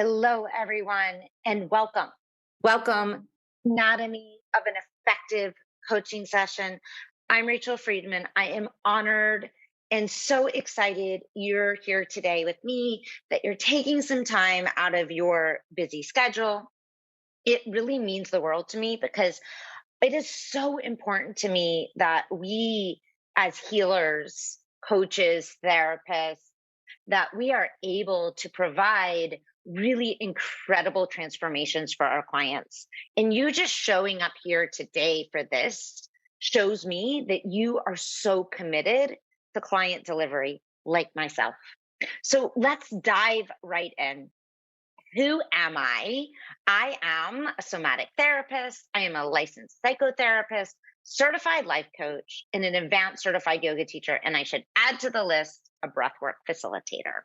Hello, everyone, and welcome. Welcome, Anatomy of an Effective Coaching Session. I'm Rachel Friedman. I am honored and so excited you're here today with me, that you're taking some time out of your busy schedule. It really means the world to me because it is so important to me that we, as healers, coaches, therapists, that we are able to provide really incredible transformations for our clients. And you just showing up here today for this shows me that you are so committed to client delivery, like myself. So let's dive right in. Who am I? I am a somatic therapist. I am a licensed psychotherapist, certified life coach, and an advanced certified yoga teacher. And I should add to the list a breathwork facilitator.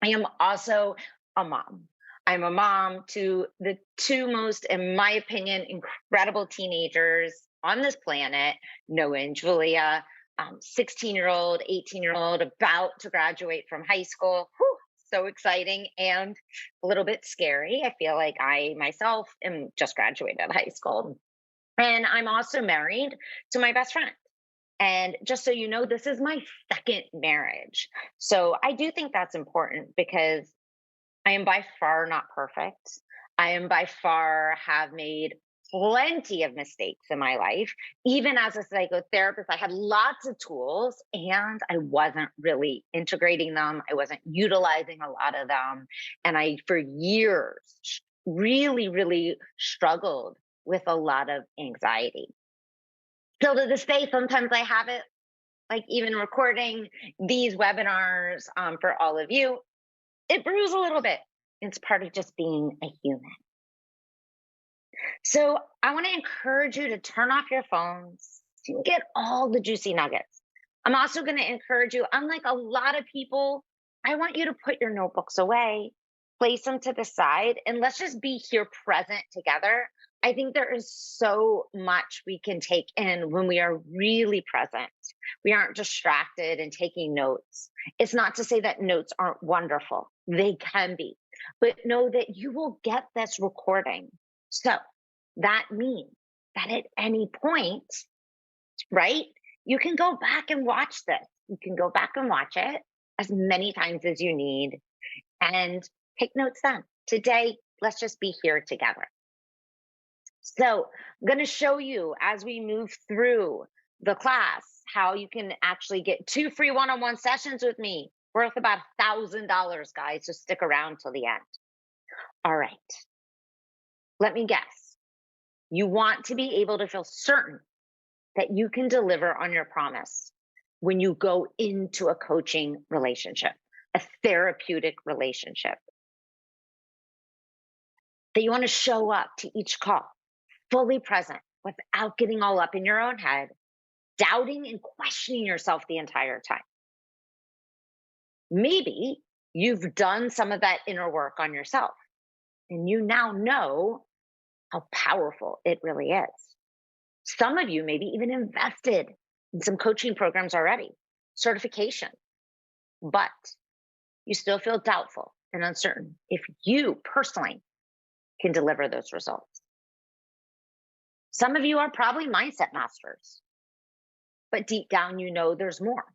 I am also a mom. I'm a mom to the two most, in my opinion, incredible teenagers on this planet, Noah and Julia, 16-year-old, 18-year-old, about to graduate from high school. Whew, so exciting and a little bit scary. I feel like I myself am just graduated high school. And I'm also married to my best friend. And just so you know, this is my second marriage. So I do think that's important because I am by far not perfect. I am by far have made plenty of mistakes in my life. Even as a psychotherapist, I had lots of tools and I wasn't really integrating them. I wasn't utilizing a lot of them. And I, for years, really struggled with a lot of anxiety. Still to this day, sometimes I have it, like even recording these webinars for all of you, it brews a little bit. It's part of just being a human. So I want to encourage you to turn off your phones so you can get all the juicy nuggets. I'm also going to encourage you, unlike a lot of people, I want you to put your notebooks away, place them to the side, and let's just be here present together. I think there is so much we can take in when we are really present. We aren't distracted and taking notes. It's not to say that notes aren't wonderful, they can be, but know that you will get this recording. So that means that at any point, right, you can go back and watch this. You can go back and watch it as many times as you need and take notes then. Today, let's just be here together. So I'm going to show you as we move through the class how you can actually get 2 free one-on-one sessions with me worth about $1,000, guys. So stick around till the end. All right. Let me guess. You want to be able to feel certain that you can deliver on your promise when you go into a coaching relationship, a therapeutic relationship. That you want to show up to each call fully present without getting all up in your own head, doubting and questioning yourself the entire time. Maybe you've done some of that inner work on yourself and you now know how powerful it really is. Some of you maybe even invested in some coaching programs already, certification, but you still feel doubtful and uncertain if you personally can deliver those results. Some of you are probably mindset masters, but deep down, you know there's more.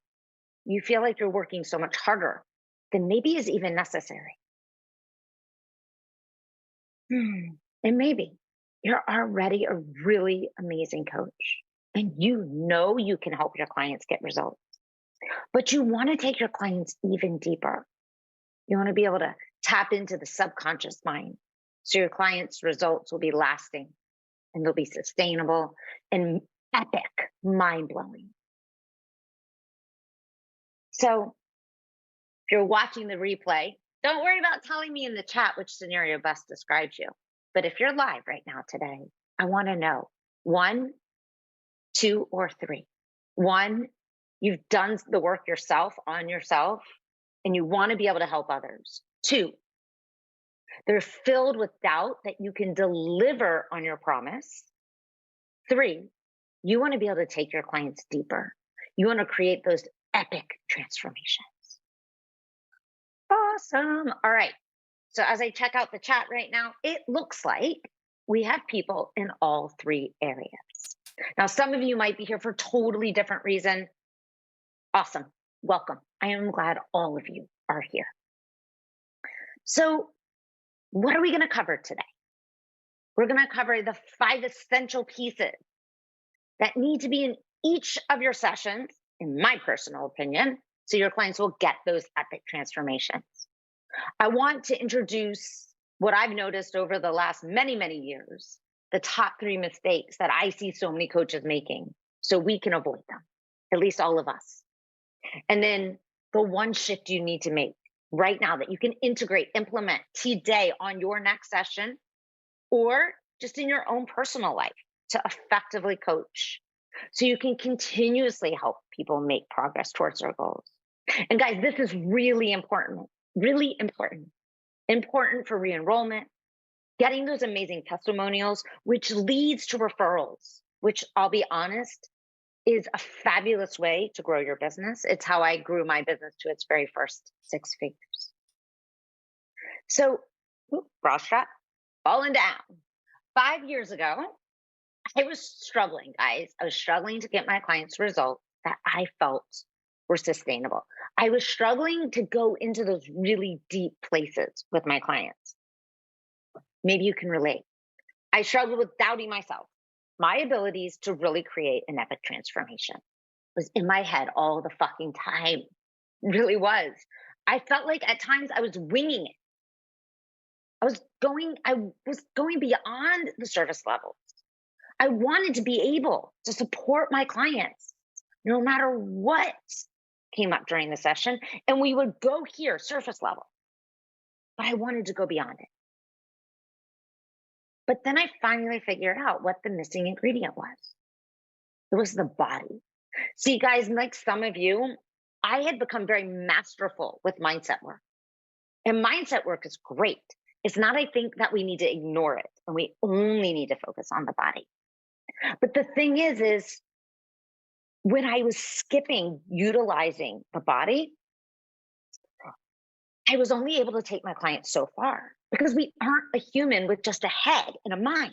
You feel like you're working so much harder than maybe is even necessary. And maybe you're already a really amazing coach and you know you can help your clients get results, but you want to take your clients even deeper. You want to be able to tap into the subconscious mind so your clients' results will be lasting and they'll be sustainable and epic, mind blowing. So if you're watching the replay, don't worry about telling me in the chat which scenario best describes you. But if you're live right now today, I want to know 1, 2, or 3. 1, you've done the work yourself on yourself and you want to be able to help others. 2, they're filled with doubt that you can deliver on your promise. 3, you want to be able to take your clients deeper. You want to create those epic transformations. Awesome. All right. So as I check out the chat right now, it looks like we have people in all three areas. Now, some of you might be here for totally different reason. Awesome. Welcome. I am glad all of you are here. So what are we going to cover today? We're going to cover the 5 essential pieces that need to be in each of your sessions, in my personal opinion, so your clients will get those epic transformations. I want to introduce what I've noticed over the last many, many years, the top 3 mistakes that I see so many coaches making so we can avoid them, at least all of us. And then the one shift you need to make right now that you can integrate, implement today on your next session or just in your own personal life to effectively coach so you can continuously help people make progress towards their goals. And guys, this is really important for re-enrollment, getting those amazing testimonials, which leads to referrals, which I'll be honest, is a fabulous way to grow your business. It's how I grew my business to its very first 6 figures. So, bra strap, falling down. 5 years ago, I was struggling, guys. I was struggling to get my clients results that I felt were sustainable. I was struggling to go into those really deep places with my clients. Maybe you can relate. I struggled with doubting myself. My abilities to really create an epic transformation was in my head all the fucking time. It really was. I felt like at times I was winging it. I was going beyond the surface levels. I wanted to be able to support my clients no matter what came up during the session. And we would go here, surface level. But I wanted to go beyond it. But then I finally figured out what the missing ingredient was. It was the body. See, guys, like some of you, I had become very masterful with mindset work. And mindset work is great. It's not, I think, that we need to ignore it and we only need to focus on the body. But the thing is when I was skipping utilizing the body, I was only able to take my clients so far because we aren't a human with just a head and a mind,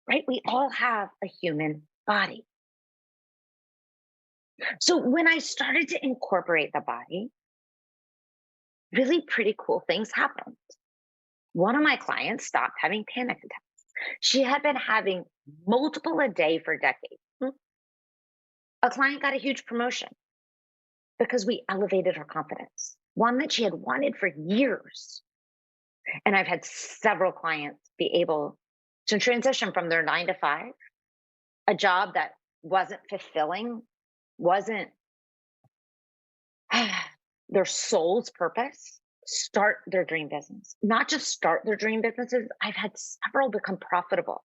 right? We all have a human body. So when I started to incorporate the body, really pretty cool things happened. One of my clients stopped having panic attacks. She had been having multiple a day for decades. A client got a huge promotion because we elevated her confidence, one that she had wanted for years. And I've had several clients be able to transition from their 9 to 5, a job that wasn't fulfilling, wasn't their soul's purpose, start their dream business. Not just start their dream businesses, I've had several become profitable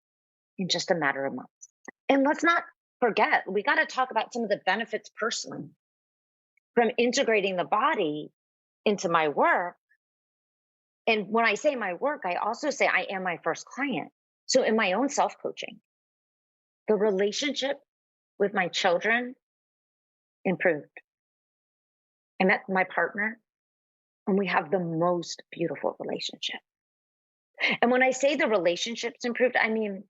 in just a matter of months. And let's not forget, we got to talk about some of the benefits personally from integrating the body into my work. And when I say my work, I also say I am my first client. So in my own self-coaching, the relationship with my children improved. I met my partner and we have the most beautiful relationship. And when I say the relationship's improved, I mean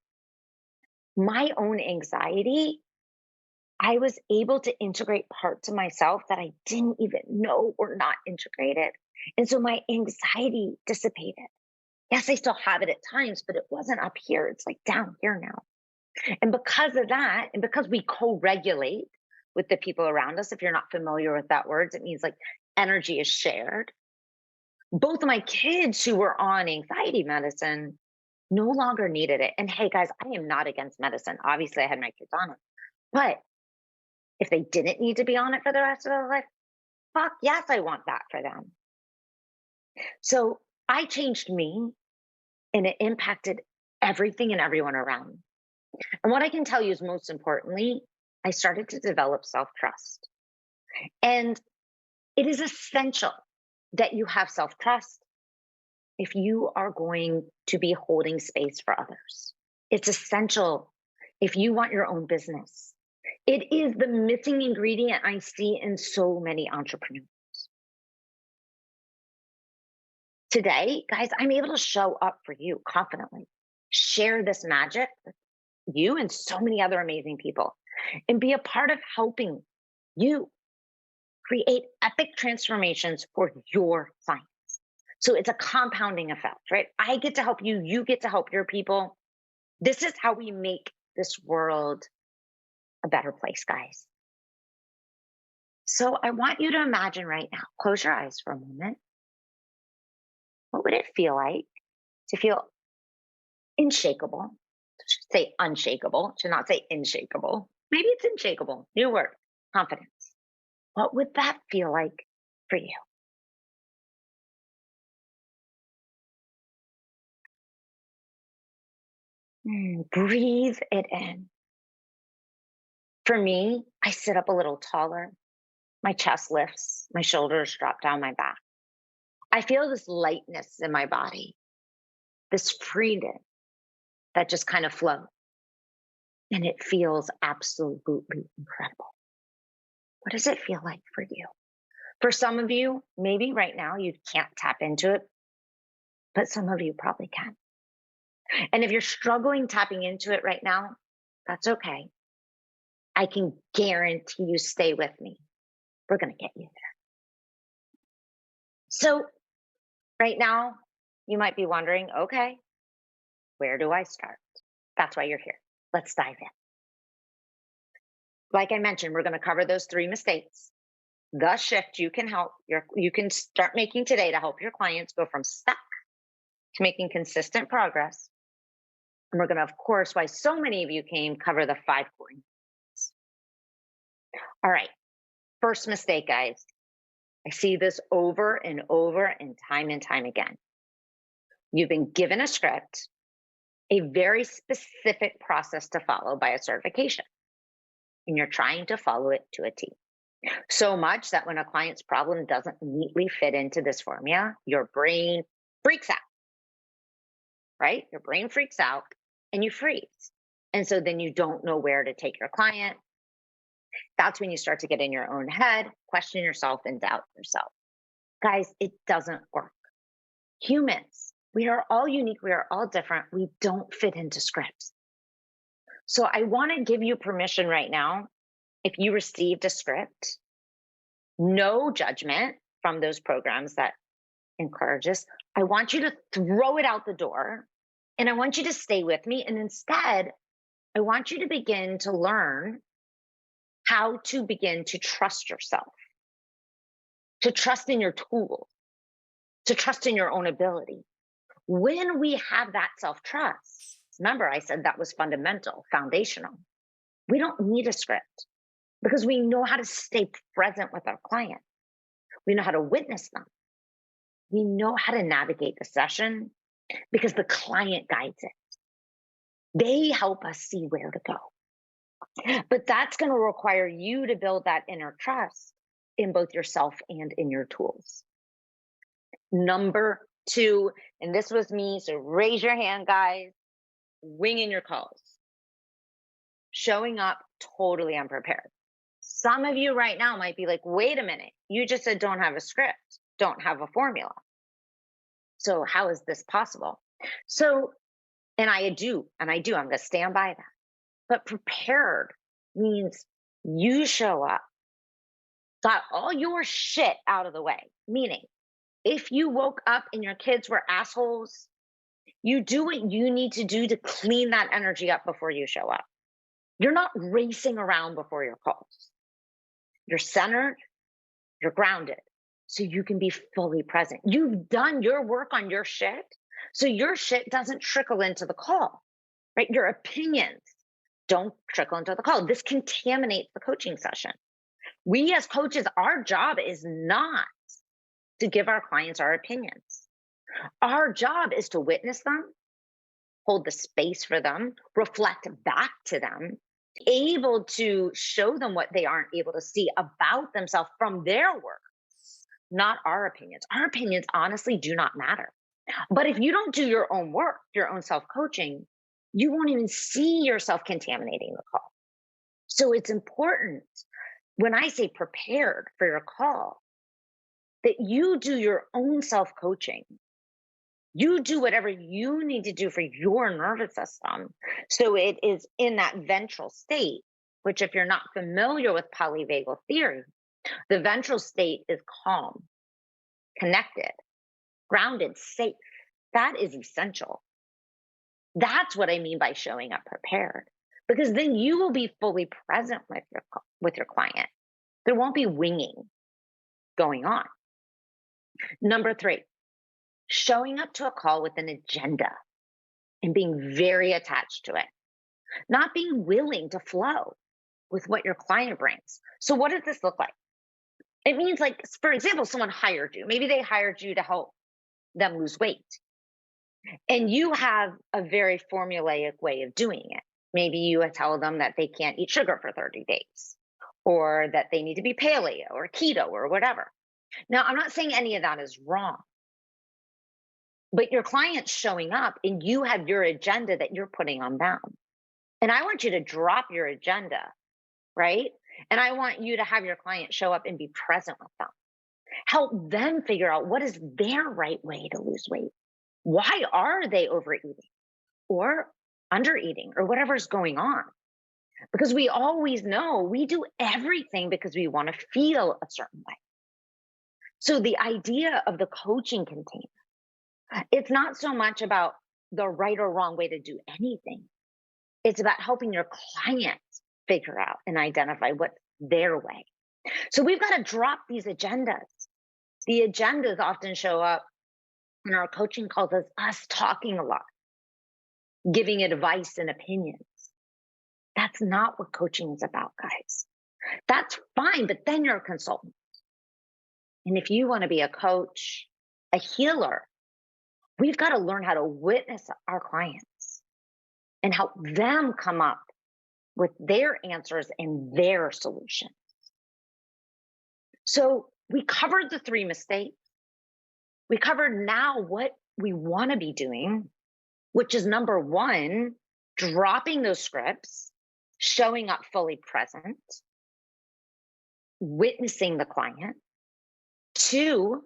my own anxiety, I was able to integrate parts of myself that I didn't even know were not integrated. And so my anxiety dissipated. Yes, I still have it at times, but it wasn't up here. It's like down here now. And because of that, and because we co-regulate with the people around us, if you're not familiar with that word, it means like energy is shared. Both of my kids who were on anxiety medicine no longer needed it. And hey, guys, I am not against medicine. Obviously, I had my kids on it. But if they didn't need to be on it for the rest of their life, fuck yes, I want that for them. So I changed me and it impacted everything and everyone around me. And what I can tell you is most importantly, I started to develop self-trust. And it is essential that you have self-trust if you are going to be holding space for others. It's essential if you want your own business. It is the missing ingredient I see in so many entrepreneurs. Today, guys, I'm able to show up for you confidently, share this magic with you and so many other amazing people, and be a part of helping you create epic transformations for your clients. So it's a compounding effect, right? I get to help you, you get to help your people. This is how we make this world a better place, guys. So I want you to imagine right now, close your eyes for a moment. What would it feel like to feel unshakable? Should say unshakable, should not say inshakable. Maybe it's unshakable. New word, confidence. What would that feel like for you? Breathe it in. For me, I sit up a little taller. My chest lifts, my shoulders drop down my back. I feel this lightness in my body, this freedom that just kind of flows. And it feels absolutely incredible. What does it feel like for you? For some of you, maybe right now you can't tap into it, but some of you probably can. And if you're struggling tapping into it right now, that's okay. I can guarantee you stay with me. We're going to get you there. So, right now, you might be wondering, okay, where do I start? That's why you're here. Let's dive in. Like I mentioned, we're going to cover those 3 mistakes. The shift you can start making today to help your clients go from stuck to making consistent progress. And we're going to, of course, why so many of you came, cover the 5 points. All right. First mistake, guys. I see this over and over and time again. You've been given a script, a very specific process to follow by a certification, and you're trying to follow it to a T. So much that when a client's problem doesn't neatly fit into this formula, your brain freaks out, right? Your brain freaks out and you freeze. And so then you don't know where to take your client. That's when you start to get in your own head, question yourself, and doubt yourself. Guys, it doesn't work. Humans, we are all unique. We are all different. We don't fit into scripts. So I want to give you permission right now. If you received a script, no judgment from those programs that encourage this. I want you to throw it out the door and I want you to stay with me. And instead, I want you to begin to learn how to begin to trust yourself, to trust in your tools, to trust in your own ability. When we have that self trust, remember, I said that was fundamental, foundational. We don't need a script because we know how to stay present with our client. We know how to witness them. We know how to navigate the session because the client guides it. They help us see where to go. But that's going to require you to build that inner trust in both yourself and in your tools. Number 2, and this was me, so raise your hand, guys, winging your calls. Showing up totally unprepared. Some of you right now might be like, wait a minute, you just said don't have a script, don't have a formula. So how is this possible? So, and I do, I'm going to stand by that. But prepared means you show up, got all your shit out of the way. Meaning, if you woke up and your kids were assholes, you do what you need to do to clean that energy up before you show up. You're not racing around before your calls. You're centered, you're grounded, so you can be fully present. You've done your work on your shit, so your shit doesn't trickle into the call, right? Your opinions don't trickle into the call. This contaminates the coaching session. We as coaches, our job is not to give our clients our opinions. Our job is to witness them, hold the space for them, reflect back to them, able to show them what they aren't able to see about themselves from their work, not our opinions. Our opinions honestly do not matter. But if you don't do your own work, your own self-coaching, you won't even see yourself contaminating the call. So it's important when I say prepared for your call, that you do your own self-coaching You do whatever you need to do for your nervous system. So it is in that ventral state, which, if you're not familiar with polyvagal theory, the ventral state is calm, connected, grounded, safe. That is essential. That's what I mean by showing up prepared, because then you will be fully present with your client. There won't be winging going on. Number 3, showing up to a call with an agenda and being very attached to it, not being willing to flow with what your client brings. So what does this look like? It means, like, for example, someone hired you. Maybe they hired you to help them lose weight. And you have a very formulaic way of doing it. Maybe you tell them that they can't eat sugar for 30 days, or that they need to be paleo or keto or whatever. Now, I'm not saying any of that is wrong, but your client's showing up and you have your agenda that you're putting on them. And I want you to drop your agenda, right? And I want you to have your client show up and be present with them. Help them figure out what is their right way to lose weight. Why are they overeating or undereating or whatever's going on? Because we always know we do everything because we want to feel a certain way. So the idea of the coaching container, it's not so much about the right or wrong way to do anything. It's about helping your client figure out and identify what's their way. So we've got to drop these agendas. The agendas often show up in our coaching calls as us talking a lot, giving advice and opinions. That's not what coaching is about, guys. That's fine, but then you're a consultant. And if you want to be a coach, a healer, we've got to learn how to witness our clients and help them come up with their answers and their solutions. So we covered the 3 mistakes. We covered now what we want to be doing, which is number 1, dropping those scripts, showing up fully present, witnessing the client. 2,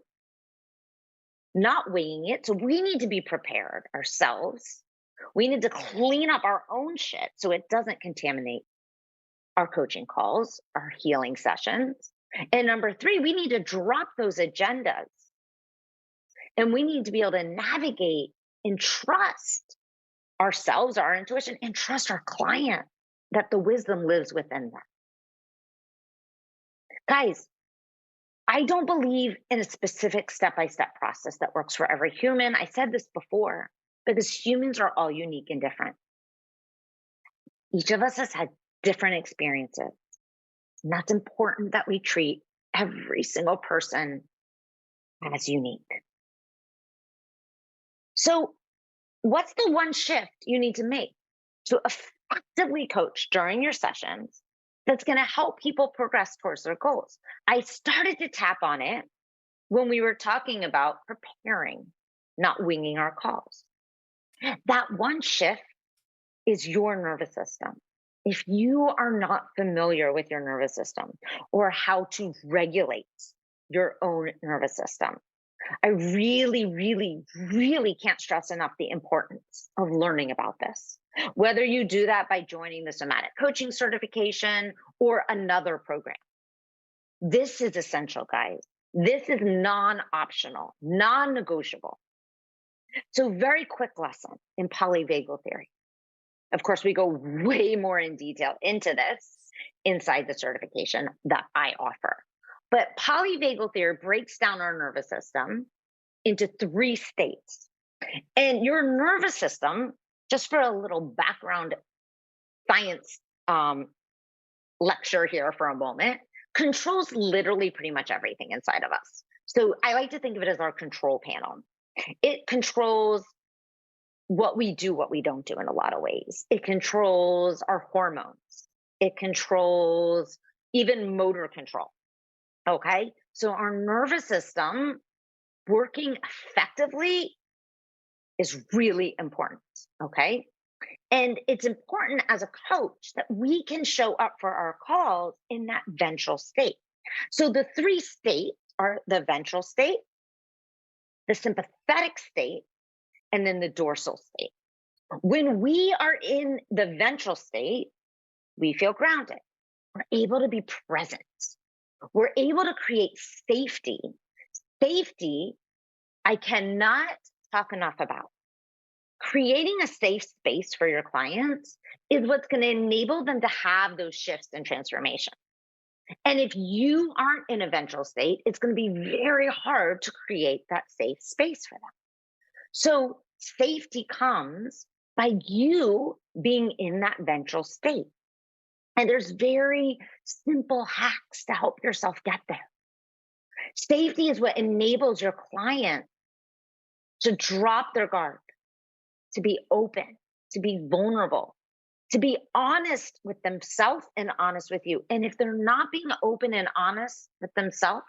not winging it. So we need to be prepared ourselves. We need to clean up our own shit so it doesn't contaminate our coaching calls, our healing sessions. And number 3, we need to drop those agendas. And we need to be able to navigate and trust ourselves, our intuition, and trust our client that the wisdom lives within them. Guys, I don't believe in a specific step-by-step process that works for every human. I said this before, because humans are all unique and different. Each of us has had different experiences. And that's important that we treat every single person as unique. So, what's the one shift you need to make to effectively coach during your sessions that's going to help people progress towards their goals? I started to tap on it when we were talking about preparing, not winging our calls. That one shift is your nervous system. If you are not familiar with your nervous system or how to regulate your own nervous system, I really, really, really can't stress enough the importance of learning about this. Whether you do that by joining the somatic coaching certification or another program, this is essential, guys. This is non-optional, non-negotiable. So, very quick lesson in polyvagal theory. Of course, we go way more in detail into this inside the certification that I offer. But polyvagal theory breaks down our nervous system into 3 states. And your nervous system, just for a little background science lecture here for a moment, controls literally pretty much everything inside of us. So I like to think of it as our control panel. It controls what we do, what we don't do in a lot of ways. It controls our hormones. It controls even motor control. Okay. So our nervous system working effectively is really important. Okay. And it's important as a coach that we can show up for our calls in that ventral state. So the 3 states are the ventral state, the sympathetic state, and then the dorsal state. When we are in the ventral state, we feel grounded. We're able to be present. We're able to create safety. Safety, I cannot talk enough about. Creating a safe space for your clients is what's going to enable them to have those shifts and transformation. And if you aren't in a ventral state, it's going to be very hard to create that safe space for them. So safety comes by you being in that ventral state. And there's very simple hacks to help yourself get there. Safety is what enables your client to drop their guard, to be open, to be vulnerable, to be honest with themselves and honest with you. And if they're not being open and honest with themselves,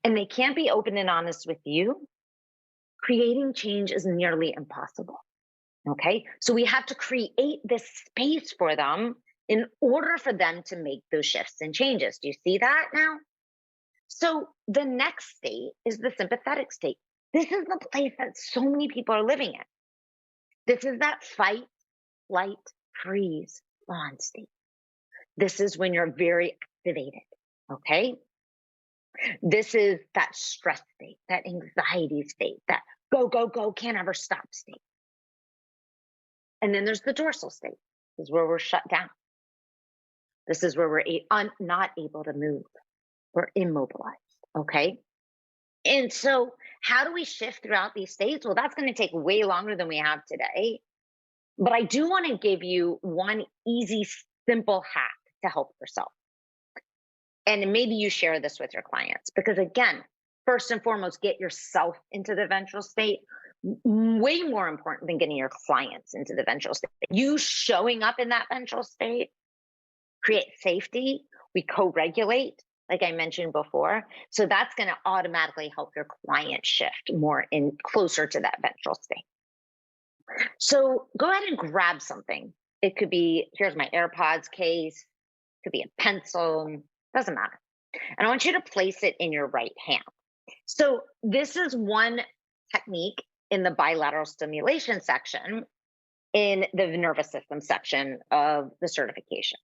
and they can't be open and honest with you, creating change is nearly impossible. Okay. So we have to create this space for them in order for them to make those shifts and changes. Do you see that now? So the next state is the sympathetic state. This is the place that so many people are living in. This is that fight, flight, freeze, fawn state. This is when you're very activated. Okay. This is that stress state, that anxiety state, that go, go, go, can't ever stop state. And then there's the dorsal state. This is where we're shut down. This is where we're not able to move. We're immobilized. Okay. And so how do we shift throughout these states? Well, that's going to take way longer than we have today. But I do want to give you one easy, simple hack to help yourself. And maybe you share this with your clients because, again, first and foremost, get yourself into the ventral state. Way more important than getting your clients into the ventral state. You showing up in that ventral state create safety. We co-regulate, like I mentioned before. So that's going to automatically help your client shift more in closer to that ventral state. So go ahead and grab something. It could be, here's my AirPods case. It could be a pencil. Doesn't matter. And I want you to place it in your right hand. So this is one technique in the bilateral stimulation section in the nervous system section of the certification.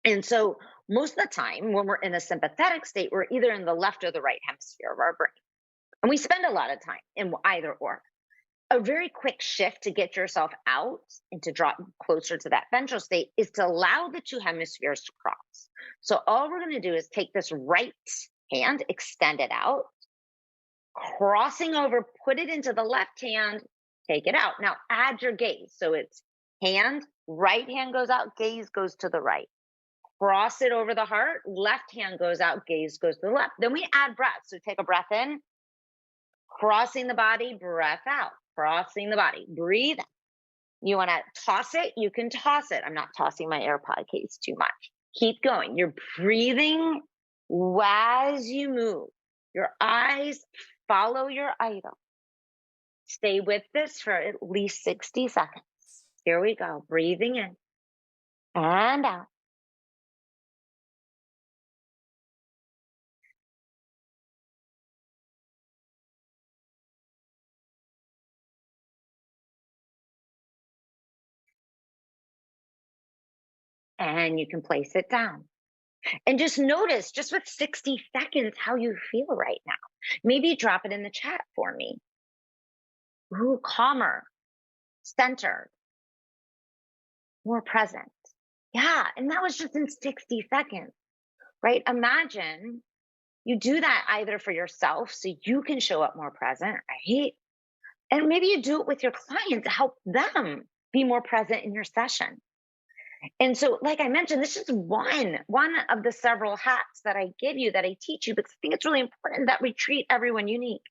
And so most of the time when we're in a sympathetic state, we're either in the left or the right hemisphere of our brain. And we spend a lot of time in either or. A very quick shift to get yourself out and to drop closer to that ventral state is to allow the two hemispheres to cross. So all we're going to do is take this right hand, extend it out, crossing over, put it into the left hand, take it out. Now add your gaze. So it's hand, right hand goes out, gaze goes to the right. Cross it over the heart, left hand goes out, gaze goes to the left. Then we add breath. So take a breath in, crossing the body, breath out. Crossing the body, breathe. You want to toss it? You can toss it. I'm not tossing my AirPod case too much. Keep going. You're breathing as you move. Your eyes follow your item. Stay with this for at least 60 seconds. Here we go. Breathing in and out. And you can place it down. And just notice, just with 60 seconds, how you feel right now. Maybe drop it in the chat for me. Ooh, calmer, centered, more present. Yeah, and that was just in 60 seconds, right? Imagine you do that either for yourself so you can show up more present, right? And maybe you do it with your client to help them be more present in your session. And so, like I mentioned, this is one of the several hacks that I give you, that I teach you, because I think it's really important that we treat everyone unique.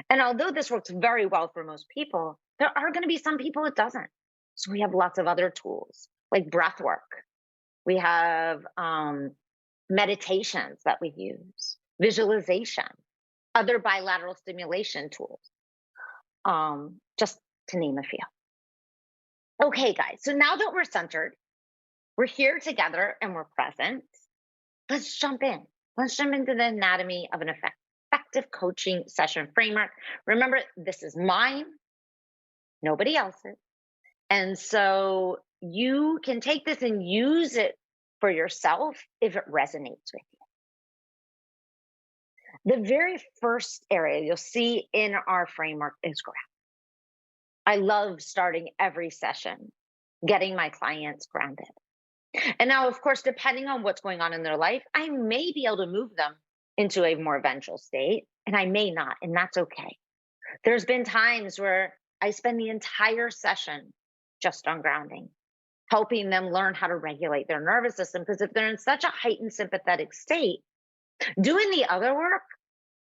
And although this works very well for most people, there are going to be some people it doesn't. So we have lots of other tools like breath work. We have meditations that we use, visualization, other bilateral stimulation tools, just to name a few. Okay, guys, so now that we're centered, we're here together and we're present, let's jump in. Let's jump into the anatomy of an effective coaching session framework. Remember, this is mine. nobody else's. And so you can take this and use it for yourself if it resonates with you. The very first area you'll see in our framework is ground. I love starting every session getting my clients grounded. And now, of course, depending on what's going on in their life, I may be able to move them into a more ventral state, and I may not, and that's okay. There's been times where I spend the entire session just on grounding, helping them learn how to regulate their nervous system. Because if they're in such a heightened sympathetic state, doing the other work,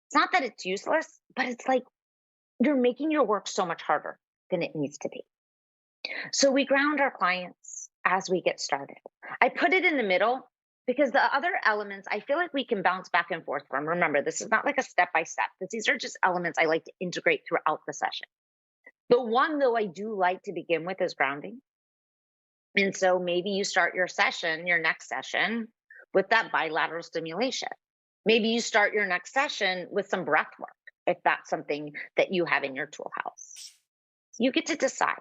it's not that it's useless, but it's like you're making your work so much harder than it needs to be. So we ground our clients as we get started. I put it in the middle because the other elements I feel like we can bounce back and forth from. Remember, this is not like a step by step, because these are just elements I like to integrate throughout the session. The one, though, I do like to begin with is grounding. And so maybe you start your session, your next session, with that bilateral stimulation. Maybe you start your next session with some breath work, if that's something that you have in your tool house. You get to decide.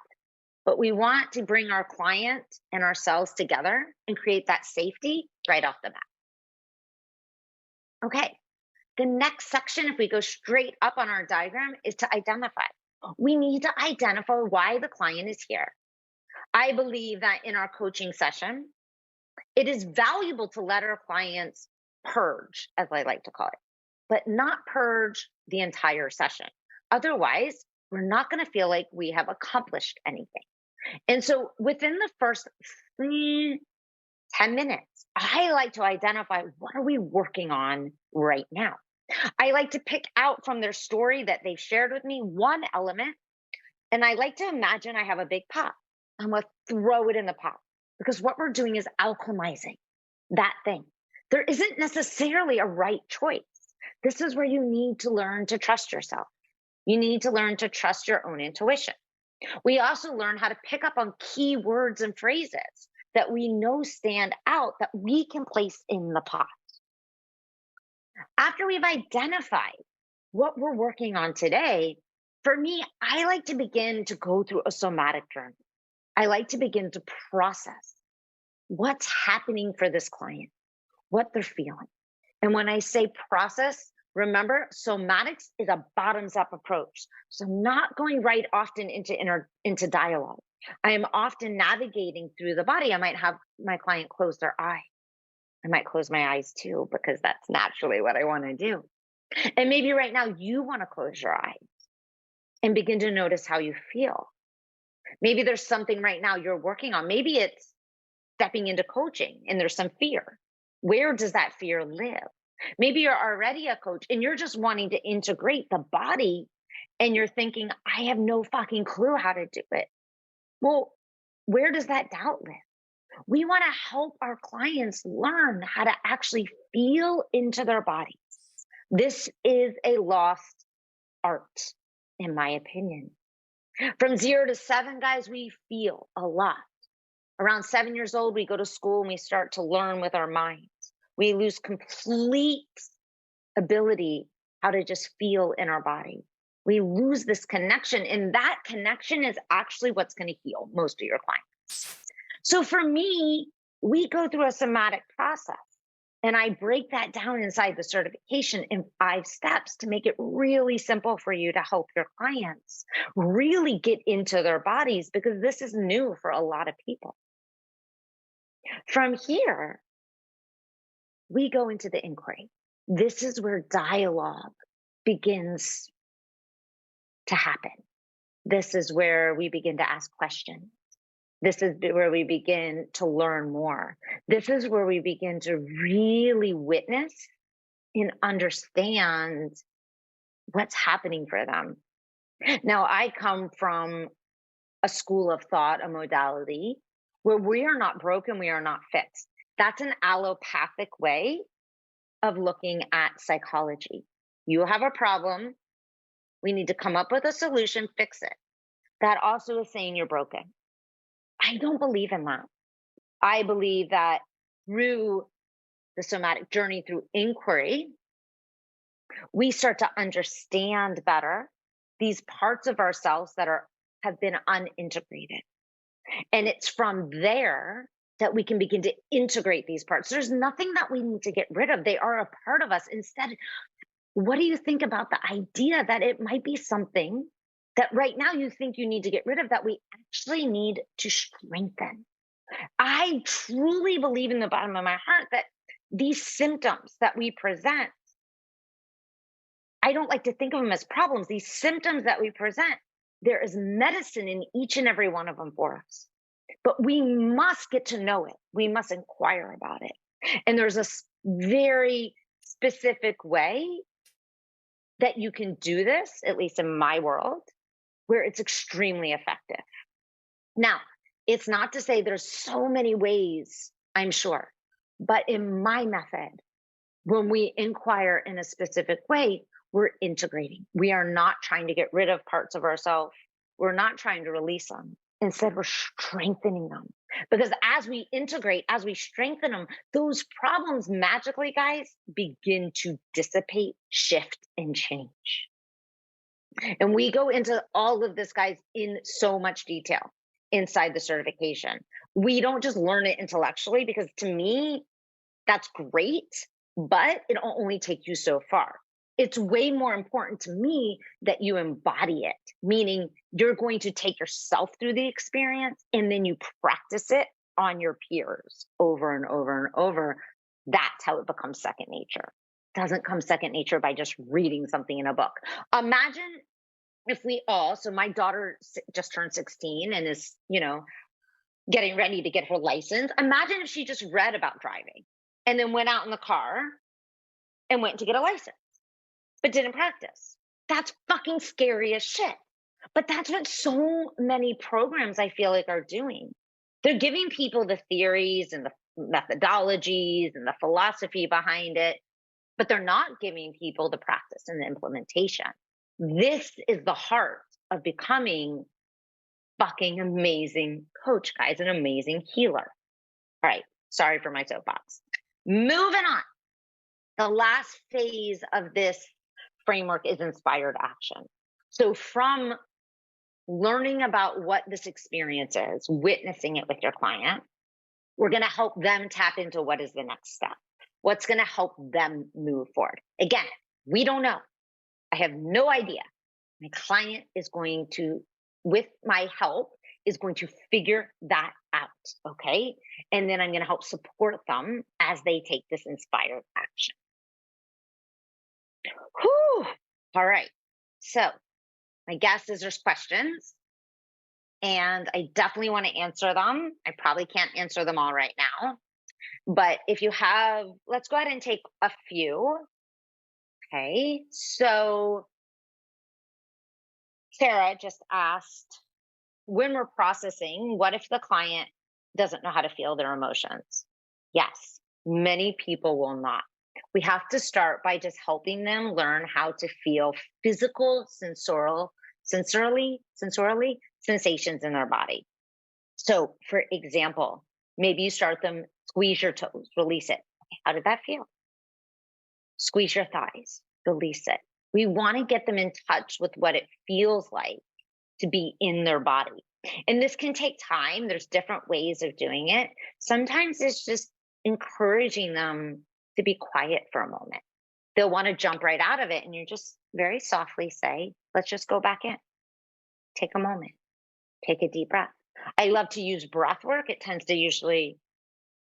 But we want to bring our client and ourselves together and create that safety right off the bat. Okay, the next section, if we go straight up on our diagram, is to identify. We need to identify why the client is here. I believe that in our coaching session, it is valuable to let our clients purge, as I like to call it, but not purge the entire session. Otherwise, we're not going to feel like we have accomplished anything. And so within the first 10 minutes, I like to identify what are we working on right now. I like to pick out from their story that they've shared with me one element, and I like to imagine I have a big pot. I'm going to throw it in the pot because what we're doing is alchemizing that thing. There isn't necessarily a right choice. This is where you need to learn to trust yourself. You need to learn to trust your own intuition. We also learn how to pick up on key words and phrases that we know stand out that we can place in the pot. After we've identified what we're working on today, for me, I like to begin to go through a somatic journey. I like to begin to process what's happening for this client, what they're feeling. And when I say process, remember, somatics is a bottoms up approach. So not going right often into dialogue. I am often navigating through the body. I might have my client close their eye. I might close my eyes too, because that's naturally what I want to do. And maybe right now you want to close your eyes and begin to notice how you feel. Maybe there's something right now you're working on. Maybe it's stepping into coaching and there's some fear. Where does that fear live? Maybe you're already a coach and you're just wanting to integrate the body and you're thinking, I have no fucking clue how to do it. Well, where does that doubt live? We want to help our clients learn how to actually feel into their bodies. This is a lost art, in my opinion. From 0 to 7, guys, we feel a lot. Around 7 years old, we go to school and we start to learn with our minds. We lose complete ability how to just feel in our body. We lose this connection, and that connection is actually what's going to heal most of your clients. So for me, we go through a somatic process, and I break that down inside the certification in 5 steps to make it really simple for you to help your clients really get into their bodies, because this is new for a lot of people. From here, we go into the inquiry. This is where dialogue begins to happen. This is where we begin to ask questions. This is where we begin to learn more. This is where we begin to really witness and understand what's happening for them. Now, I come from a school of thought, a modality where we are not broken, we are not fixed. That's an allopathic way of looking at psychology. You have a problem. We need to come up with a solution, fix it. That also is saying you're broken. I don't believe in that. I believe that through the somatic journey, through inquiry, we start to understand better these parts of ourselves that are have been unintegrated. And it's from there that we can begin to integrate these parts. There's nothing that we need to get rid of. They are a part of us. Instead, what do you think about the idea that it might be something that right now you think you need to get rid of that we actually need to strengthen? I truly believe in the bottom of my heart that these symptoms that we present, I don't like to think of them as problems. These symptoms that we present, there is medicine in each and every one of them for us. But we must get to know it. We must inquire about it. And there's a very specific way that you can do this, at least in my world, where it's extremely effective. Now, it's not to say there's so many ways, I'm sure, but in my method, when we inquire in a specific way, we're integrating. We are not trying to get rid of parts of ourselves. We're not trying to release them. Instead, we're strengthening them. Because as we integrate, as we strengthen them, those problems magically, guys, begin to dissipate, shift, and change. And we go into all of this, guys, in so much detail inside the certification. We don't just learn it intellectually, because to me, that's great, but it'll only take you so far. It's way more important to me that you embody it, meaning you're going to take yourself through the experience and then you practice it on your peers over and over and over. That's how it becomes second nature. It doesn't come second nature by just reading something in a book. Imagine if we all, so my daughter just turned 16 and is, getting ready to get her license. Imagine if she just read about driving and then went out in the car and went to get a license, but didn't practice. That's fucking scary as shit. But that's what so many programs, I feel like, are doing. They're giving people the theories and the methodologies and the philosophy behind it, but they're not giving people the practice and the implementation. This is the heart of becoming fucking amazing coach, guys, an amazing healer. All right, sorry for my soapbox. Moving on. The last phase of this framework is inspired action. So from learning about what this experience is, witnessing it with your client, we're going to help them tap into what is the next step. What's going to help them move forward? Again, we don't know. I have no idea. My client is going to, with my help, is going to figure that out, okay? And then I'm going to help support them as they take this inspired action. Whew. All right. So my guess is there's questions, and I definitely want to answer them. I probably can't answer them all right now, but if you have, let's go ahead and take a few. Okay. So Sarah just asked, when we're processing, what if the client doesn't know how to feel their emotions? Yes, many people will not. We have to start by just helping them learn how to feel physical, sensorily sensations in their body. So, for example, maybe you start them, squeeze your toes, release it. How did that feel? Squeeze your thighs, release it. We want to get them in touch with what it feels like to be in their body. And this can take time. There's different ways of doing it. Sometimes it's just encouraging them to be quiet for a moment. They'll want to jump right out of it. And you just very softly say, let's just go back in. Take a moment. Take a deep breath. I love to use breath work. It tends to usually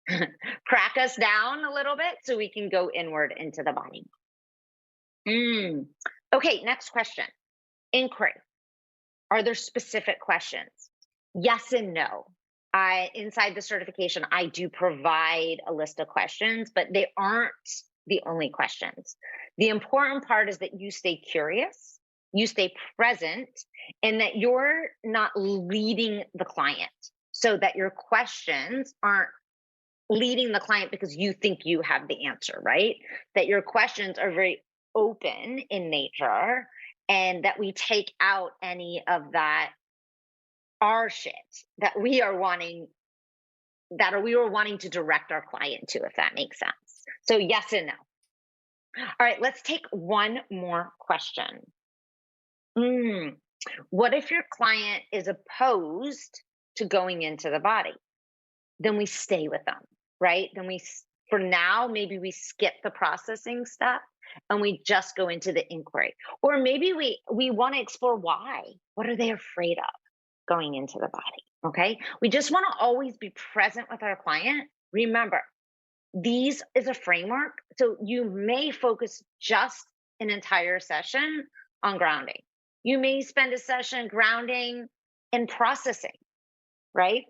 crack us down a little bit so we can go inward into the body. Okay, next question. Inquiry. Are there specific questions? Yes and no. Inside the certification, I do provide a list of questions, but they aren't the only questions. The important part is that you stay curious, you stay present, and that you're not leading the client, so that your questions aren't leading the client because you think you have the answer, right? That your questions are very open in nature, and that we take out any of that our shit that we are wanting to direct our client to, if that makes sense. So yes and no. All right, let's take one more question. What if your client is opposed to going into the body? Then we stay with them, right? For now, maybe we skip the processing step and we just go into the inquiry. Or maybe we want to explore why. What are they afraid of going into the body? Okay. We just want to always be present with our client. Remember, these is a framework. So you may focus just an entire session on grounding. You may spend a session grounding and processing, right?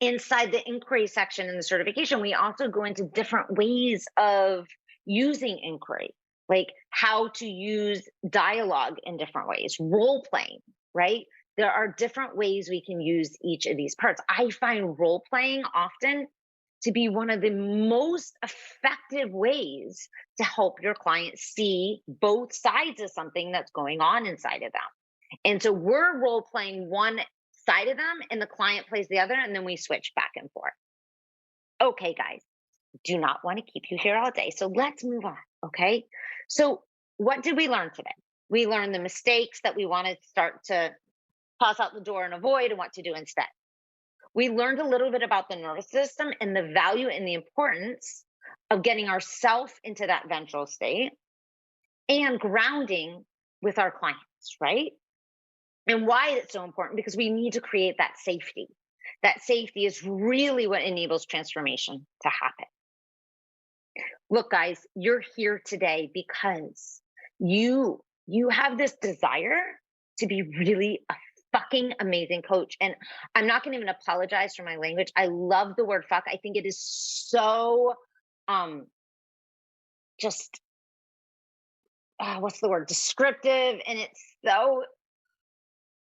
Inside the inquiry section in the certification, we also go into different ways of using inquiry, like how to use dialogue in different ways, role playing, right? There are different ways we can use each of these parts. I find role playing often to be one of the most effective ways to help your client see both sides of something that's going on inside of them. And so we're role playing one side of them and the client plays the other, and then we switch back and forth. Okay, guys, do not want to keep you here all day. So let's move on. Okay. So, what did we learn today? We learned the mistakes that we want to start to toss out the door and avoid and what to do instead. We learned a little bit about the nervous system and the value and the importance of getting ourselves into that ventral state and grounding with our clients, right? And why it's so important, because we need to create that safety. That safety is really what enables transformation to happen. Look, guys, you're here today because you have this desire to be really a fucking amazing coach. And I'm not going to even apologize for my language. I love the word fuck. I think it is so just what's the word? Descriptive, and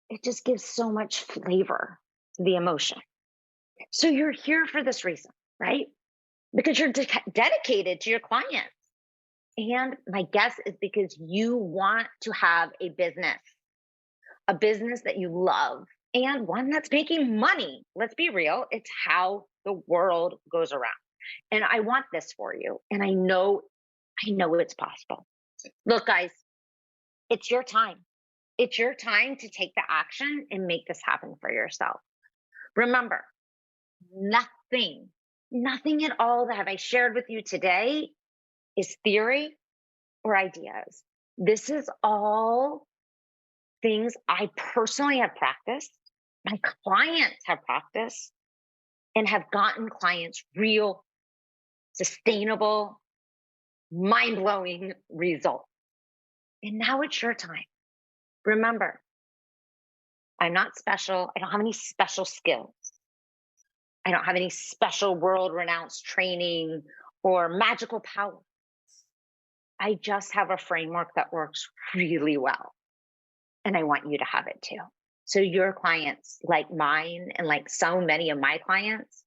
it just gives so much flavor to the emotion. So you're here for this reason, right? Because you're dedicated to your clients. And my guess is because you want to have a business that you love and one that's making money. Let's be real. It's how the world goes around. And I want this for you. And I know it's possible. Look, guys, it's your time. It's your time to take the action and make this happen for yourself. Remember, nothing at all that I shared with you today is theory or ideas. This is all things I personally have practiced, my clients have practiced, and have gotten clients real, sustainable, mind-blowing results. And now it's your time. Remember, I'm not special. I don't have any special skills. I don't have any special world-renowned training or magical powers. I just have a framework that works really well. And I want you to have it too. So your clients, like mine and like so many of my clients,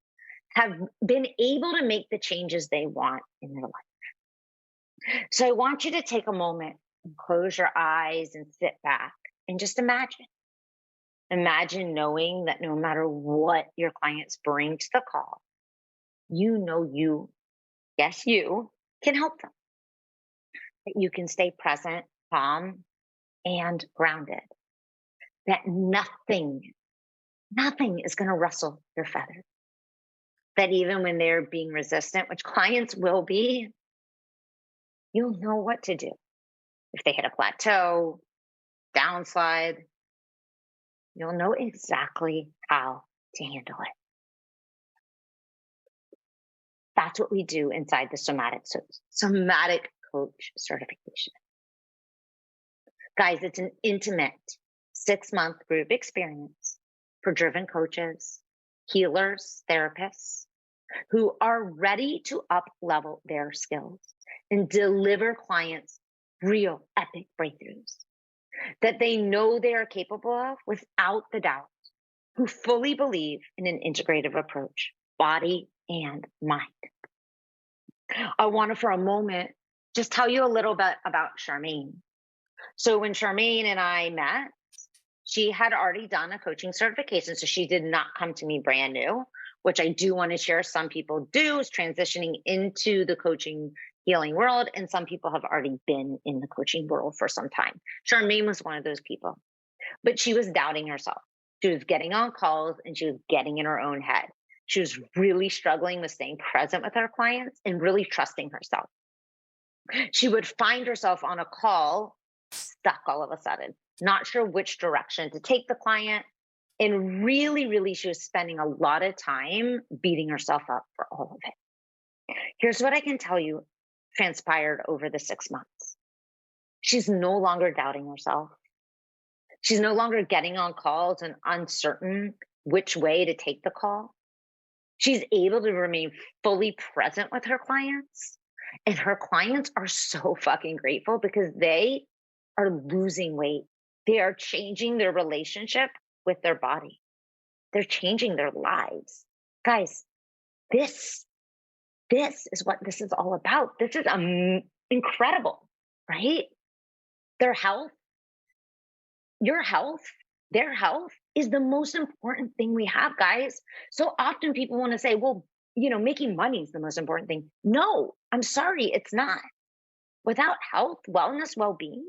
have been able to make the changes they want in their life. So I want you to take a moment and close your eyes and sit back and just imagine. Imagine knowing that no matter what your clients bring to the call, you, yes, you can help them. That you can stay present, calm, and grounded. That nothing is going to rustle your feathers. That even when they're being resistant, which clients will be, you'll know what to do. If they hit a plateau, downslide, you'll know exactly how to handle it. That's what we do inside the somatic coach certification. Guys, it's an intimate 6-month group experience for driven coaches, healers, therapists who are ready to up-level their skills and deliver clients real epic breakthroughs that they know they are capable of without the doubt, who fully believe in an integrative approach, body and mind. I want to, for a moment, just tell you a little bit about Charmaine. So when Charmaine and I met, she had already done a coaching certification. So she did not come to me brand new, which I do want to share. Some people do, is transitioning into the coaching healing world. And some people have already been in the coaching world for some time. Charmaine was one of those people. But she was doubting herself. She was getting on calls and she was getting in her own head. She was really struggling with staying present with her clients and really trusting herself. She would find herself on a call stuck all of a sudden, not sure which direction to take the client. And really, really, she was spending a lot of time beating herself up for all of it. Here's what I can tell you transpired over the 6 months. She's no longer doubting herself. She's no longer getting on calls and uncertain which way to take the call. She's able to remain fully present with her clients. And her clients are so fucking grateful because they are losing weight. They are changing their relationship with their body. They're changing their lives. Guys, this is what this is all about. This is incredible, right? Their health, your health, their health is the most important thing we have, guys. So often people want to say, well, making money is the most important thing. No, I'm sorry, it's not. Without health, wellness, well-being,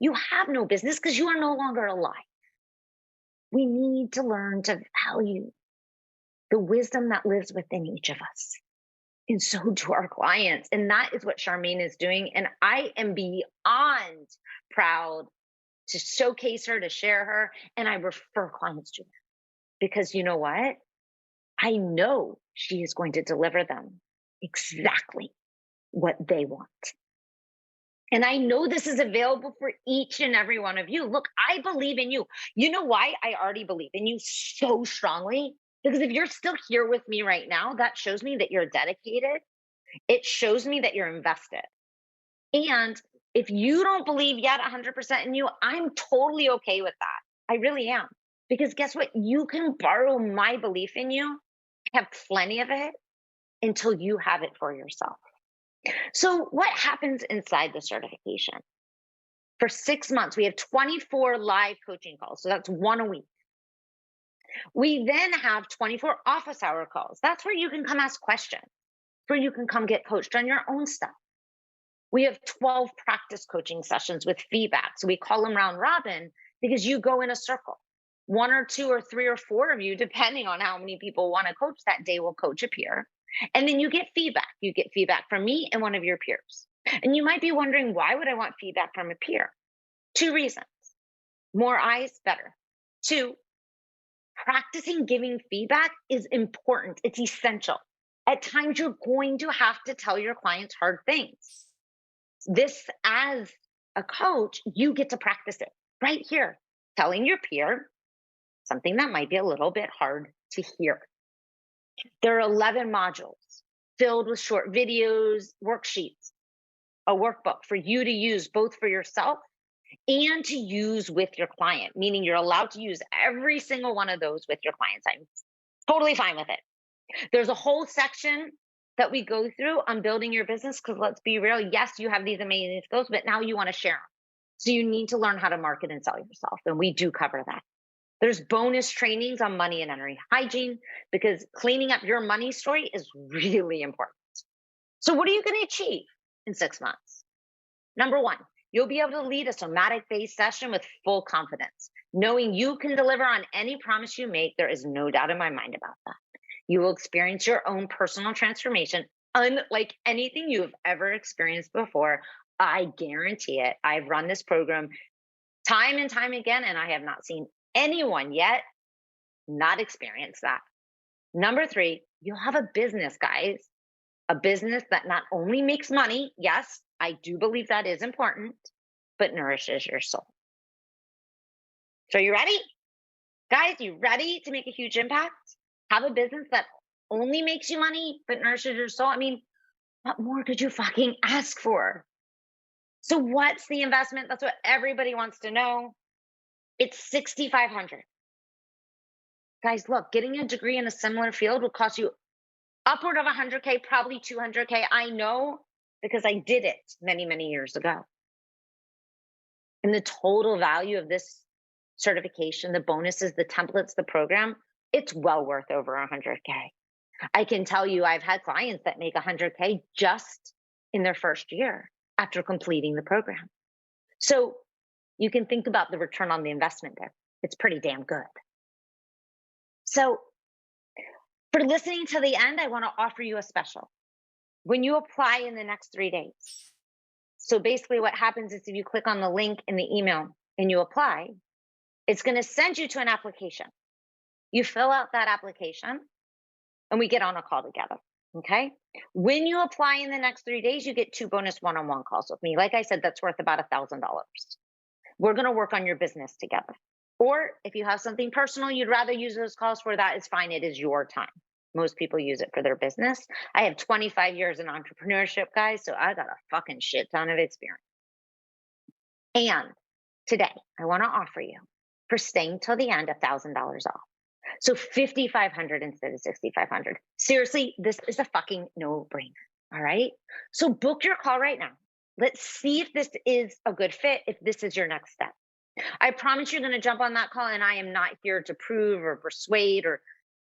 you have no business because you are no longer alive. We need to learn to value the wisdom that lives within each of us. And so do our clients. And that is what Charmaine is doing. And I am beyond proud to showcase her, to share her. And I refer clients to her because you know what? I know she is going to deliver them exactly what they want. And I know this is available for each and every one of you. Look, I believe in you. You know why I already believe in you so strongly? Because if you're still here with me right now, that shows me that you're dedicated. It shows me that you're invested. And if you don't believe yet 100% in you, I'm totally okay with that. I really am. Because guess what? You can borrow my belief in you. I have plenty of it until you have it for yourself. So what happens inside the certification? For 6 months, we have 24 live coaching calls. So that's one a week. We then have 24 office hour calls. That's where you can come ask questions, where you can come get coached on your own stuff. We have 12 practice coaching sessions with feedback. So we call them round robin because you go in a circle. 1 or 2 or 3 or 4 of you, depending on how many people want to coach that day, will coach a peer. And then you get feedback. You get feedback from me and one of your peers. And you might be wondering, why would I want feedback from a peer? 2 reasons. More eyes, better. 2, practicing giving feedback is important. It's essential. At times, you're going to have to tell your clients hard things. This, as a coach, you get to practice it right here, telling your peer something that might be a little bit hard to hear. There are 11 modules filled with short videos, worksheets, a workbook for you to use both for yourself and to use with your client, meaning you're allowed to use every single one of those with your clients. I'm totally fine with it. There's a whole section that we go through on building your business because let's be real, yes, you have these amazing skills, but now you want to share them. So you need to learn how to market and sell yourself, and we do cover that. There's bonus trainings on money and energy hygiene because cleaning up your money story is really important. So what are you going to achieve in 6 months? Number 1, you'll be able to lead a somatic-based session with full confidence. Knowing you can deliver on any promise you make, there is no doubt in my mind about that. You will experience your own personal transformation unlike anything you've ever experienced before. I guarantee it. I've run this program time and time again, and I have not seen anyone yet not experience that. Number 3, you'll have a business, guys. A business that not only makes money, yes, I do believe that is important, but nourishes your soul. So you ready? Guys, you ready to make a huge impact? Have a business that only makes you money, but nourishes your soul? I mean, what more could you fucking ask for? So what's the investment? That's what everybody wants to know. It's $6,500. Guys, look, getting a degree in a similar field will cost you upward of 100K, probably 200K. I know because I did it many, many years ago. And the total value of this certification, the bonuses, the templates, the program, it's well worth over 100K. I can tell you I've had clients that make 100K just in their first year after completing the program. So you can think about the return on the investment there. It's pretty damn good. So, for listening to the end, I want to offer you a special. When you apply in the next 3 days, so basically what happens is if you click on the link in the email and you apply, it's going to send you to an application. You fill out that application and we get on a call together. Okay. When you apply in the next 3 days, you get 2 bonus one-on-one calls with me. Like I said, that's worth about $1,000. We're going to work on your business together. Or if you have something personal you'd rather use those calls for, that is fine. It is your time. Most people use it for their business. I have 25 years in entrepreneurship, guys, so I got a fucking shit ton of experience. And today, I want to offer you, for staying till the end, $1,000 off. So $5,500 instead of $6,500. Seriously, this is a fucking no-brainer. All right. So book your call right now. Let's see if this is a good fit, if this is your next step. I promise you're going to jump on that call, and I am not here to prove or persuade or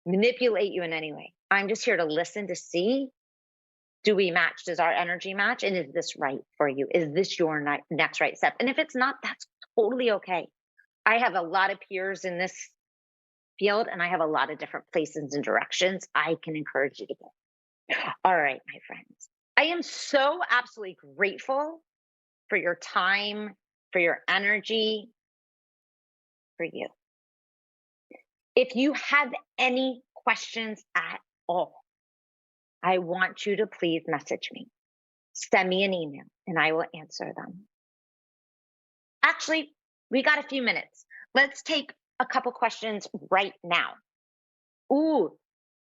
manipulate you in any way. I'm just here to listen to see, do we match? Does our energy match? And is this right for you? Is this your next right step? And if it's not, that's totally okay. I have a lot of peers in this field, and I have a lot of different places and directions I can encourage you to go. All right, my friends. I am so absolutely grateful for your time, for your energy, for you. If you have any questions at all, I want you to please message me. Send me an email and I will answer them. Actually, we got a few minutes. Let's take a couple questions right now. Ooh,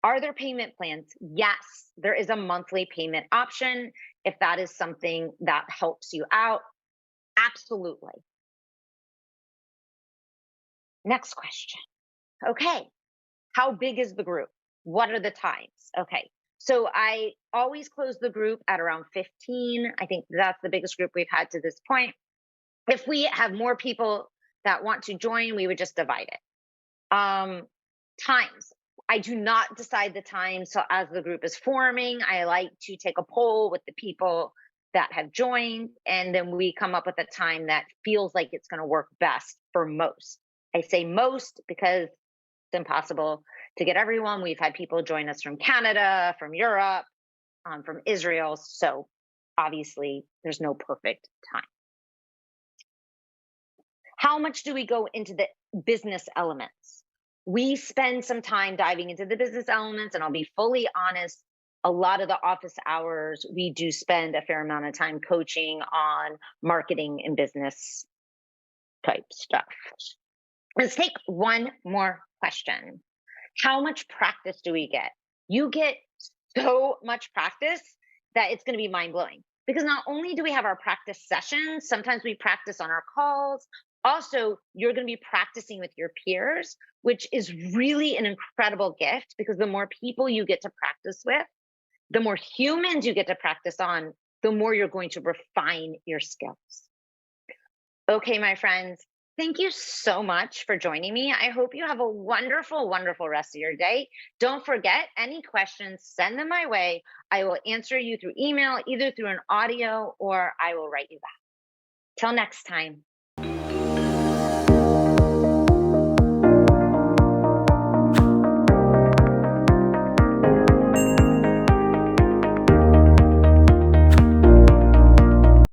are there payment plans? Yes, there is a monthly payment option. If that is something that helps you out, absolutely. Next question. Okay, how big is the group? What are the times? Okay, so I always close the group at around 15. I think that's the biggest group we've had to this point. If we have more people that want to join, we would just divide it. Times. I do not decide the time. So as the group is forming, I like to take a poll with the people that have joined, and then we come up with a time that feels like it's going to work best for most. I say most because it's impossible to get everyone. We've had people join us from Canada, from Europe, from Israel. So obviously there's no perfect time. How much do we go into the business elements? We spend some time diving into the business elements, and I'll be fully honest, a lot of the office hours, we do spend a fair amount of time coaching on marketing and business type stuff. Let's take one more question. How much practice do we get? You get so much practice that it's going to be mind-blowing, because not only do we have our practice sessions, sometimes we practice on our calls. Also, you're going to be practicing with your peers, which is really an incredible gift, because the more people you get to practice with, the more humans you get to practice on, the more you're going to refine your skills. Okay, my friends, thank you so much for joining me. I hope you have a wonderful, wonderful rest of your day. Don't forget, any questions, send them my way. I will answer you through email, either through an audio, or I will write you back. Till next time.